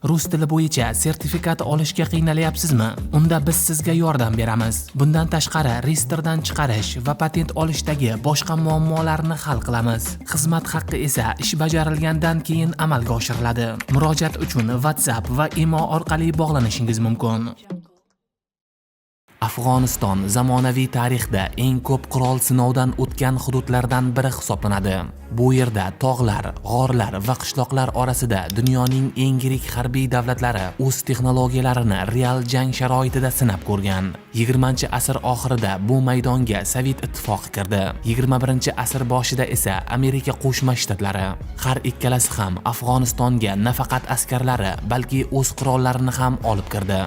Rus tili bo'yicha sertifikat olishga qiynalyapsizmi? Unda biz sizga yordam beramiz. Bundan tashqari, reyestrdan chiqarish va patent olishdagi boshqa muammolarni hal qilamiz. Xizmat haqqi esa ish bajarilgandan keyin amalga oshiriladi. Murojaat uchun WhatsApp va imo orqali bog'lanishingiz mumkin. Afg'oniston zamonaviy tarixda eng ko'p qurol sinovdan o'tgan hududlardan biri hisoblanadi. Bu yerda tog'lar, g'orlar va qishloqlar orasida dunyoning eng yirik harbiy davlatlari o'z texnologiyalarini real jang sharoitida sinab ko'rgan. 20-asr oxirida bu maydonga Sovet ittifoqi kirdi. 21-asr boshida esa Amerika Qo'shma Shtatlari. Har ikkalasi ham Afg'onistonga nafaqat askarlari, balki o'z qurollarini ham olib kirdi.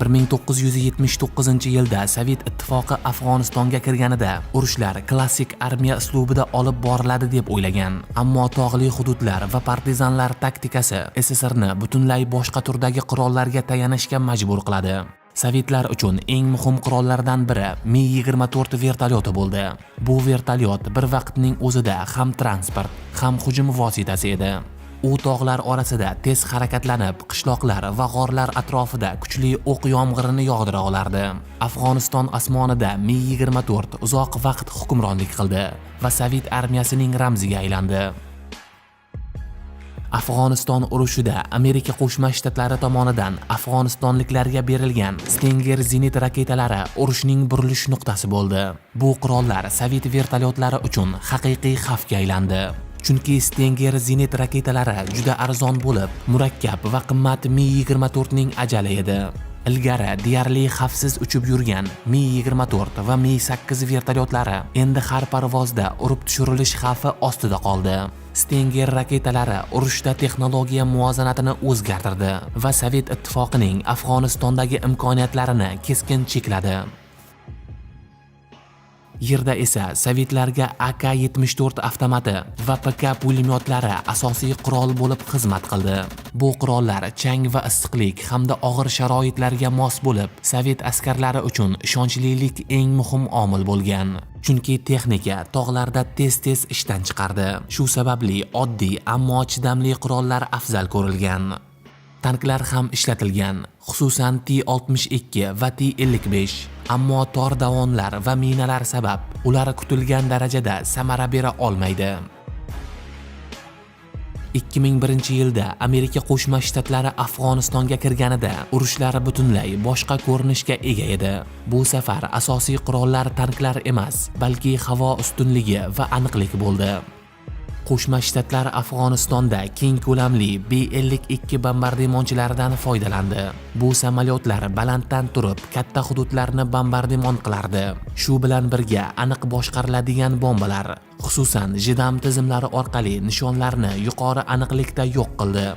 1979-yilda Sovet ittifoqi Afg'onistonga kirganida urushlar klassik armiya uslubida olib boriladi deb o'ylagan. Ammo tog'li hududlar va partizanlar taktikasi SSRni butunlay boshqa turdagi qurollarga tayanishga majbur qiladi. Sovetlar uchun eng muhim qurollardan biri Mi-24 vertolyoti bo'ldi. Bu vertolyot bir vaqtning o'zida ham transport, ham hujum vositasi edi. U tog'lar orasida tez harakatlanib, qishloqlar va g'orlar atrofida kuchli o'q yomg'irini yog'dira olardi. Afg'oniston osmonida Mi-24 uzoq vaqt hukmronlik qildi va Sovet armiyasining ramziga aylandi. Afg'oniston urushida Amerika Qo'shma Shtatlari tomonidan afg'onistonliklarga berilgan Stinger zenit raketalari urushning burilish nuqtasi bo'ldi. Bu qurollar Sovet vertolyotlari uchun haqiqiy xavfga aylandi. Chunki Stinger zenit raketalari juda arzon bo'lib, murakkab va qimmat Mi-24 ning ajali edi. Ilgari deyarli xavfsiz uchib yurgan Mi-24 va Mi-8 vertolyotlari endi har parvozda urib tushirilish xavfi ostida qoldi. Stinger raketalari urushda texnologiya muvozanatini o'zgartirdi va Sovet ittifoqining Afg'onistondagi imkoniyatlarini keskin chekladi. Yerda esa Sovetlarga AK-74 avtomati va PK pulemyotlari asosiy qurol bo'lib xizmat qildi. Bu qurollar chang va issiqlik hamda og'ir sharoitlarga mos bo'lib, Sovet askarlari uchun ishonchlilik eng muhim omil bo'lgan. Chunki texnika tog'larda tez-tez ishdan chiqardi. Shu sababli oddiy ammo chidamli qurollar afzal ko'rilgan. Tanklar ham ishlatilgan, xususan T-62 va T-55. Ammo tor davonlar va minalar sabab ular kutilgan darajada samara bera olmaydi. 2001-yilda Amerika Qo'shma Shtatlari Afg'onistonga kirganida urushlar butunlay boshqa ko'rinishga ega edi. Bu safar asosiy qurollar tanklar emas, balki havo ustunligi va aniqlik bo'ldi. Qo'shma Shtatlar Afg'onistonda keng ko'lamli B-52 bombardimonchilaridan foydalandi. Bu samolyotlar balanddan turib katta hududlarni bombardimon qilardi. Shu bilan birga aniq boshqariladigan bombalar, xususan JDAM tizimlari orqali nishonlarni yuqori aniqlikda yo'q qildi.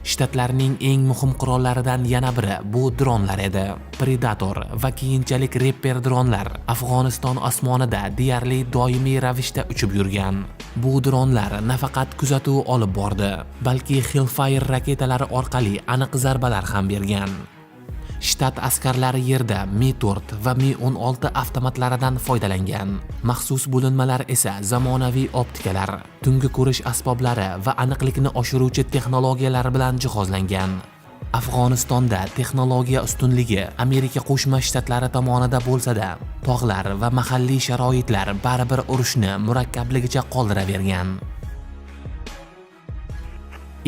Shtatlarning eng muhim qurollaridan yana biri bu dronlar edi. Predator va keyinchalik Reaper dronlar Afg'oniston osmonida deyarli doimiy ravishda uchib yurgan. Bu dronlar nafaqat kuzatuv olib bordi, balki Hellfire raketalari orqali aniq zarbalar ham bergan. Shtat askarlari yerda Mi-4 va Mi-16 avtomatlaridan foydalangan. Maxsus bo'linmalar esa zamonaviy optikalar, tungi ko'rish asboblari va aniqlikni oshiruvchi texnologiyalar bilan jihozlangan. Afg'onistonda texnologiya ustunligi Amerika Qo'shma Shtatlari tomonida bo'lsa-da, tog'lar va mahalliy sharoitlar baribir urushni murakkabligicha qoldiravergan.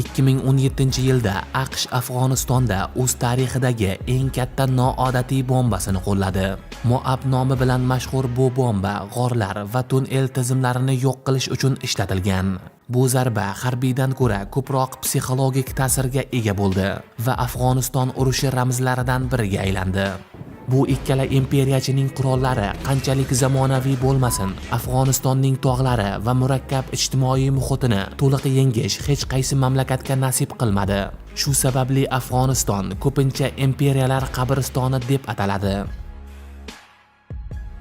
2017-yilda AQSh Afg'onistonda o'z tarixidagi eng katta noodatiy bombasini qo'lladi. Moab nomi bilan mashhur bu bomba g'orlar va tunnel tizimlarini yo'q qilish uchun ishlatilgan. Bu zarba harbiydan ko'ra ko'proq psixologik ta'sirga ega bo'ldi va Afg'oniston urushi ramzlaridan biriga aylandi. Bu ikkala imperiyachining qurollari qanchalik zamonaviy bo'lmasin, Afg'onistonning tog'lari va murakkab ijtimoiy muhitini to'liq yengish hech qaysi mamlakatga nasib qilmadi. Shu sababli Afg'oniston ko'pincha imperiyalar qabristoni deb ataladi.